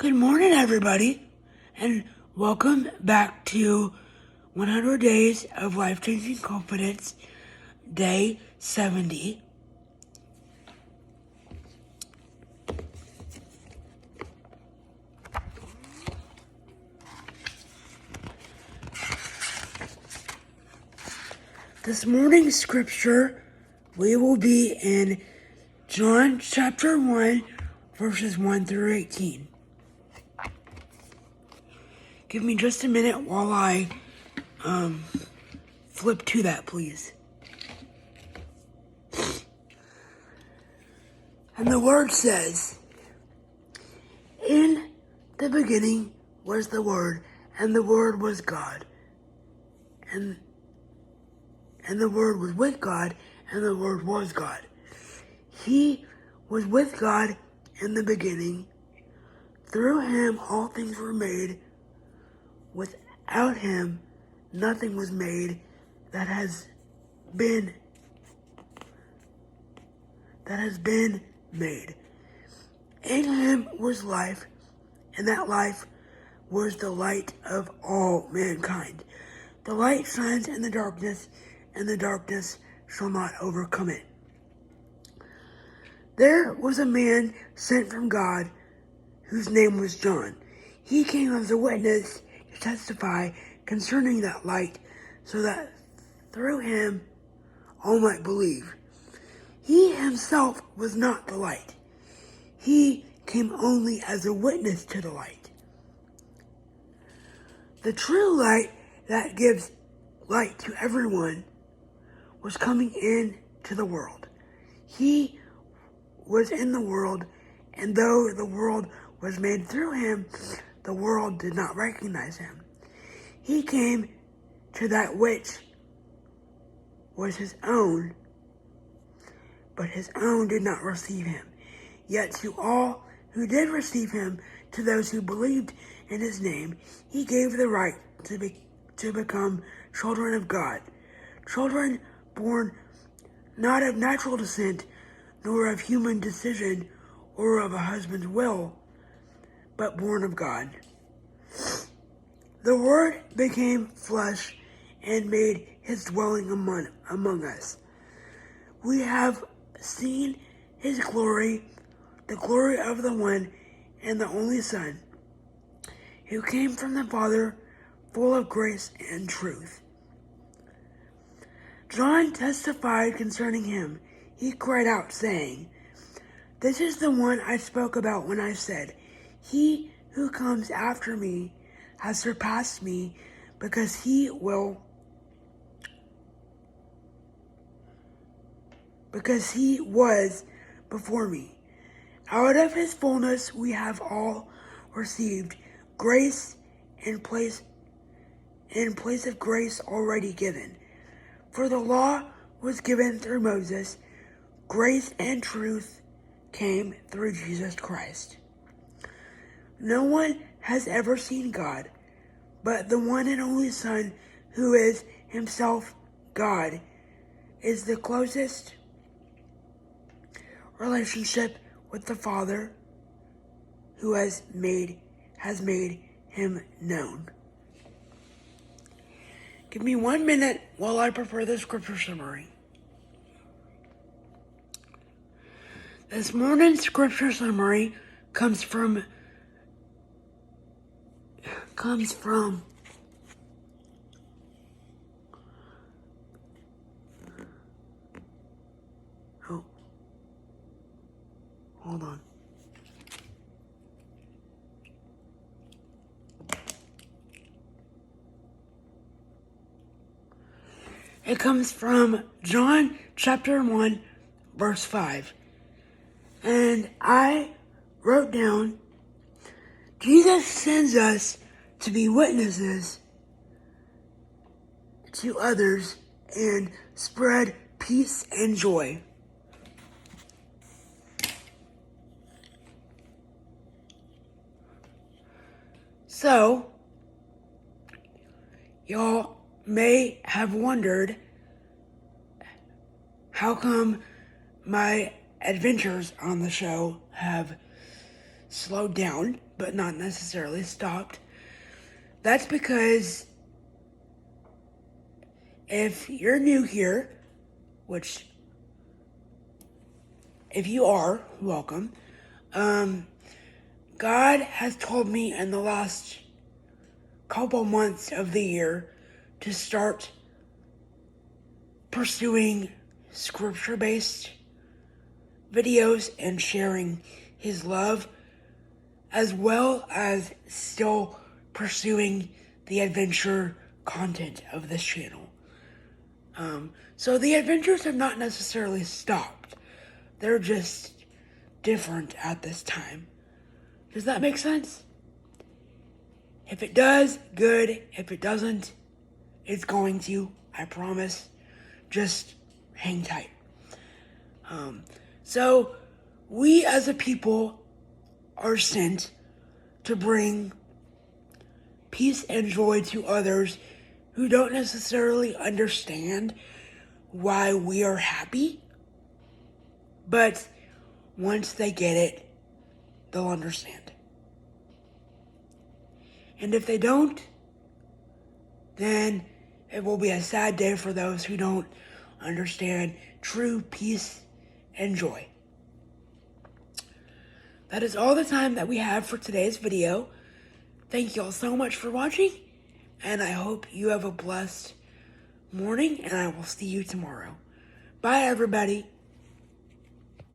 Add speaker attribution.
Speaker 1: Good morning, everybody, and welcome back to 100 Days of Life-Changing Confidence, Day 70. This morning's scripture, we will be in John chapter 1, verses 1 through 18. Give me just a minute while I flip to that, please. And the word says, "In the beginning was the Word, and the Word was God. And the Word was with God, and the Word was God. He was with God in the beginning. Through him all things were made. Without him nothing was made that has been made. In him was life, and that life was the light of all mankind. The light shines in the darkness, and the darkness shall not overcome it. There was a man sent from God, whose name was John. He came as a witness to testify concerning that light, so that through him all might believe. He himself was not the light. He came only as a witness to the light. The true light that gives light to everyone was coming into the world. He was in the world, and though the world was made through him, the world did not recognize him. He came to that which was his own, but his own did not receive him. Yet to all who did receive him, to those who believed in his name, he gave the right to become children of God. Children born not of natural descent, nor of human decision, or of a husband's will, but born of God. The Word became flesh and made his dwelling among us. We have seen his glory, the glory of the one and the only Son, who came from the Father, full of grace and truth. John testified concerning him. He cried out, saying, "This is the one I spoke about when I said, 'He who comes after me has surpassed me, because he was before me.' Out of his fullness we have all received grace in place of grace already given. For the law was given through Moses, grace and truth came through Jesus Christ. No one has ever seen God, but the one and only Son, who is himself God, is the closest relationship with the Father, who has made him known." Give me 1 minute while I prepare the scripture summary. This morning's scripture summary comes from hold on. It comes from John chapter 1, verse 5. And I wrote down, Jesus sends us to be witnesses to others and spread peace and joy. So, y'all may have wondered, how come my adventures on the show have slowed down, but not necessarily stopped. That's because if you're new here, which if you are, welcome. God has told me in the last couple months of the year to start pursuing scripture-based videos and sharing his love, as well as still pursuing the adventure content of this channel. So the adventures have not necessarily stopped. They're just different at this time. Does that make sense? If it does, good. If it doesn't, it's going to, I promise. Just hang tight. So we as a people are sent to bring peace and joy to others who don't necessarily understand why we are happy. But once they get it, they'll understand. And if they don't, then it will be a sad day for those who don't understand true peace and joy. That is all the time that we have for today's video. Thank you all so much for watching, and I hope you have a blessed morning, and I will see you tomorrow. Bye, everybody.